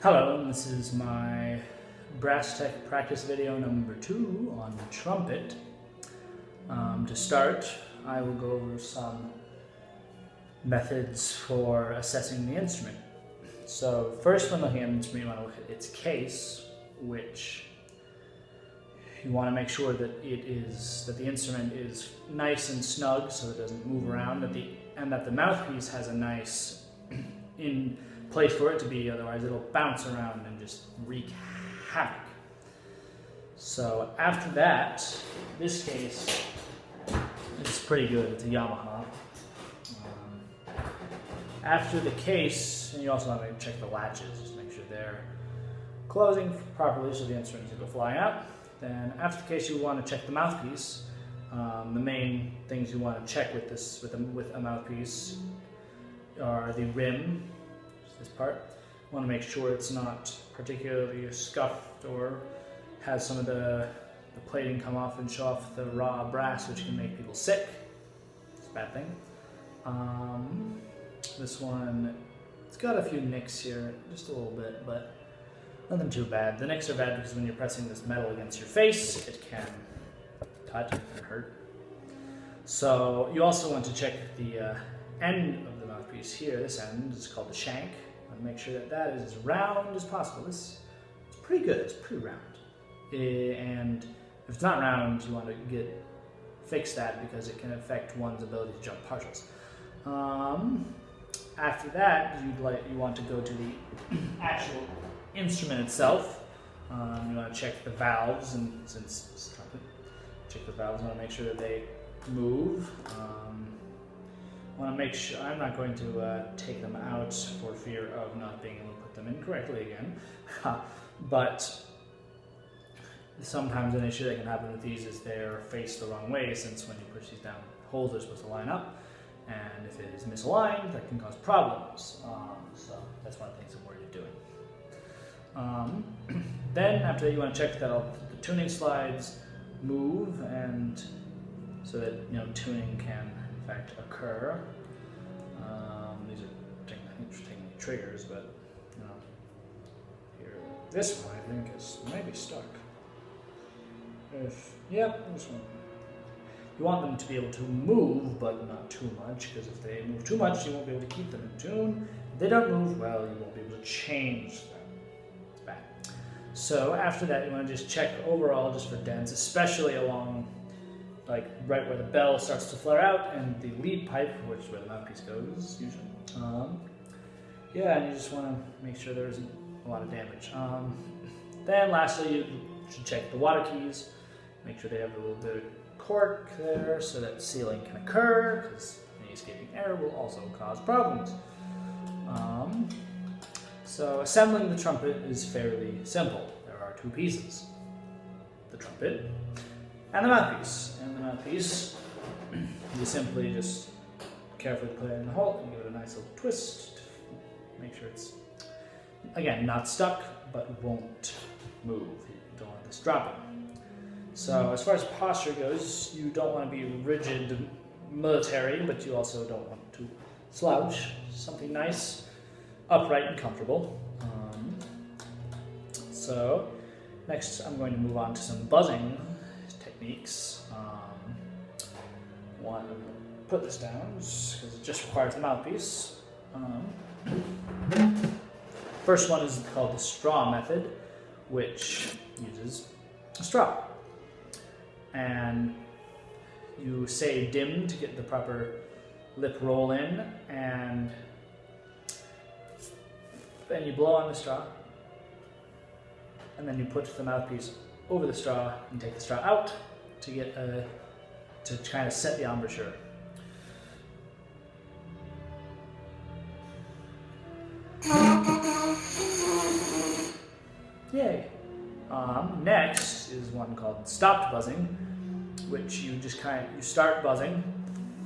Hello, this is my brass tech practice video number 2 on the trumpet. To start, I will go over some methods for assessing the instrument. So first, when looking at an instrument, you want to look at its case, which you want to make sure that the instrument is nice and snug so it doesn't move around, and that the mouthpiece has a nice in place for it to be, otherwise it'll bounce around and just wreak havoc. So after that, this case is pretty good. It's a Yamaha. After the case, and you also want to check the latches, just make sure they're closing properly so the instrument doesn't go flying out. Then after the case, you want to check the mouthpiece. The main things you want to check with a mouthpiece are the rim, this part. You want to make sure it's not particularly scuffed or has some of the plating come off and show off the raw brass, which can make people sick. It's a bad thing. This one, it's got a few nicks here, just a little bit, but nothing too bad. The nicks are bad because when you're pressing this metal against your face, it can cut and hurt. So you also want to check the end of the mouthpiece here. This end is called the shank. And make sure that is as round as possible. It's pretty good. It's pretty round. And if it's not round, you want to fix that because it can affect one's ability to jump partials. After that, you want to go to the actual instrument itself. You want to check the valves, and since it's trumpet, check the valves. You want to make sure that they move. Want to make sure I'm not going to take them out for fear of not being able to put them in correctly again. But sometimes an issue that can happen with these is they're faced the wrong way, since when you push these down, holes are supposed to line up, and if it is misaligned, that can cause problems. So that's one of the things I'm worried of doing. Then after that, you want to check that all the tuning slides move, and so that tuning can in fact occur. These are technically triggers, but here, this one I think is maybe stuck. This one. You want them to be able to move, but not too much, because if they move too much, you won't be able to keep them in tune. If they don't move well, you won't be able to change them. It's bad. So after that, you want to just check overall just for dents, especially along right where the bell starts to flare out and the lead pipe, which is where the mouthpiece goes usually. And you just want to make sure there isn't a lot of damage. Then lastly, you should check the water keys, make sure they have a little bit of cork there so that sealing can occur, because any escaping air will also cause problems. So assembling the trumpet is fairly simple. There are two pieces: the trumpet and the mouthpiece. And the mouthpiece, you simply just carefully put it in the hole and give it a nice little twist to make sure it's, again, not stuck, but won't move. You don't want this dropping. So as far as posture goes, you don't want to be rigid military, but you also don't want to slouch. Something nice, upright and comfortable. So next I'm going to move on to some buzzing techniques. One, put this down because it just requires the mouthpiece. First one is called the straw method, which uses a straw. And you say dim to get the proper lip roll in, and then you blow on the straw, and then you put the mouthpiece over the straw and take the straw out to get to kind of set the embouchure. Yay! Next is one called stopped buzzing, which you just you start buzzing,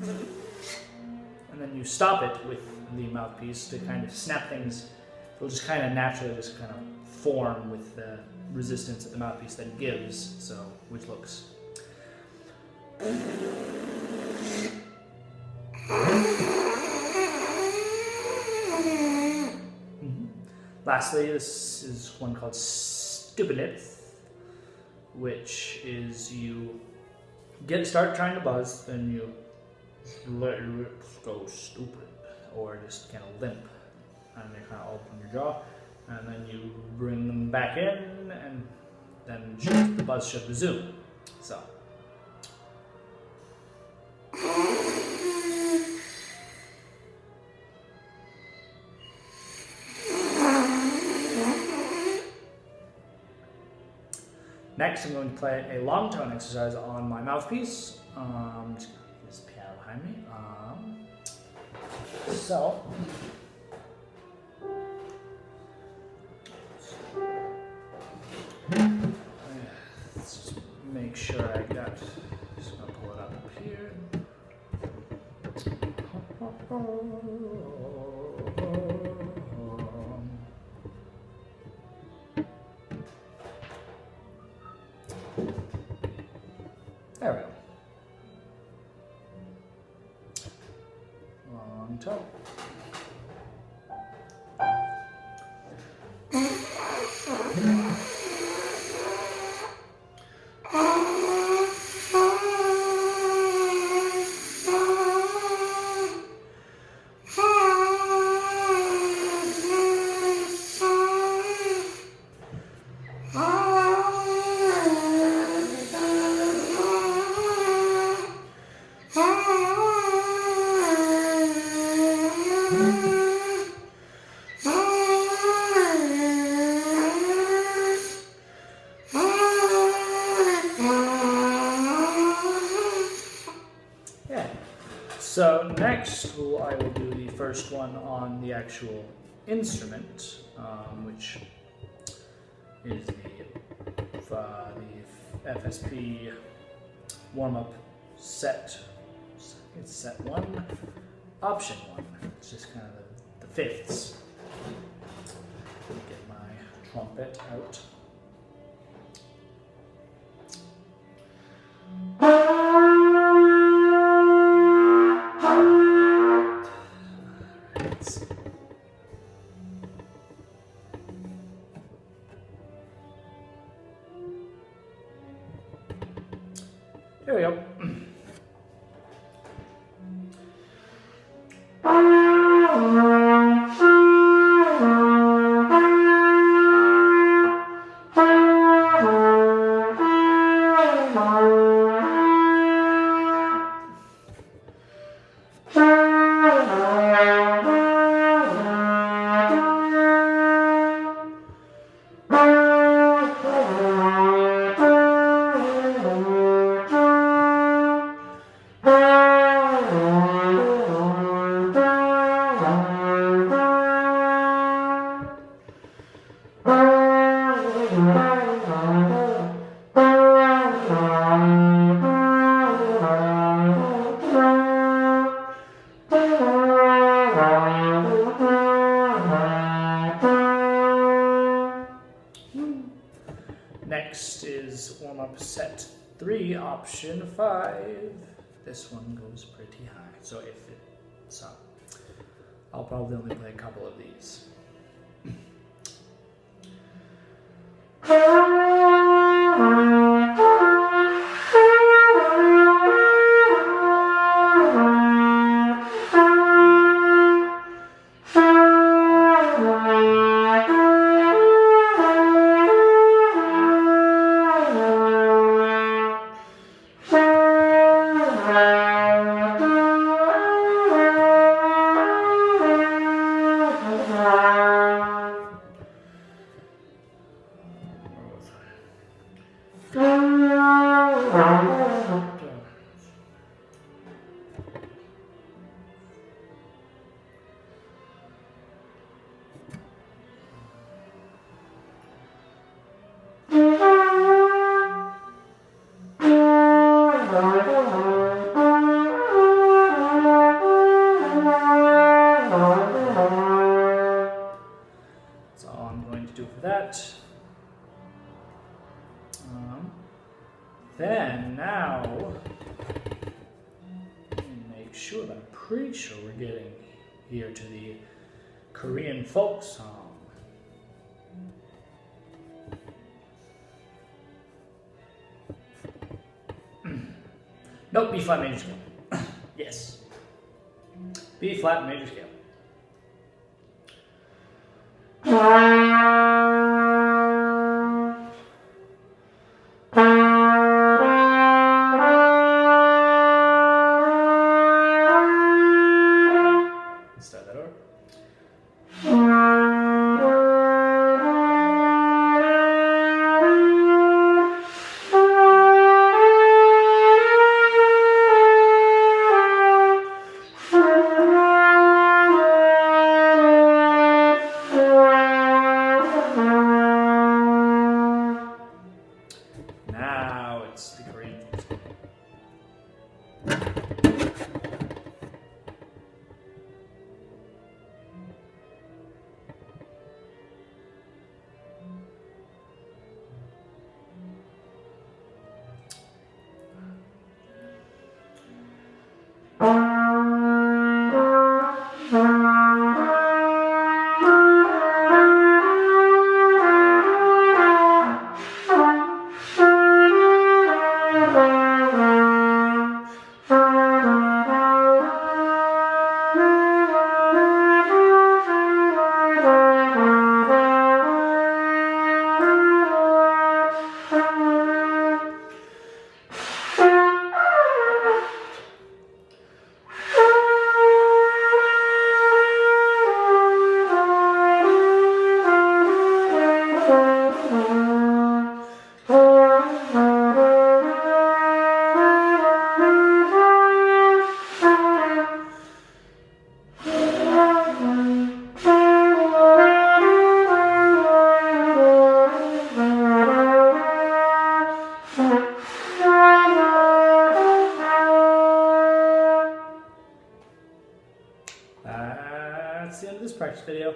and then you stop it with the mouthpiece to kind of snap things. It'll just kind of naturally just kind of form with the resistance that the mouthpiece then gives, so which looks. Lastly, this is one called Stupidith, which is you start trying to buzz, then you let your lips go stupid, or just kind of limp, and they kind of open your jaw, and then you bring them back in, and then the buzz should resume. So. Next, I'm going to play a long tone exercise on my mouthpiece. Just this piano behind me. Let's just make sure I got. Just gonna pull it up here. There we go. Long toe. So next, I will do the first one on the actual instrument, which is the FSP warm-up set. It's set 1, option 1. It's just kind of the fifths. Get my trumpet out. Here we go. Next is warm-up set 3, option 5. This one goes pretty high, so I'll probably only play a couple of these. That's all I'm going to do for that. Then now, make sure that I'm pretty sure we're getting here to the Korean folk song. Nope, B flat major scale. Yes. B flat major scale. Let's start that over. Now it's the Korean. That's the end of this practice video.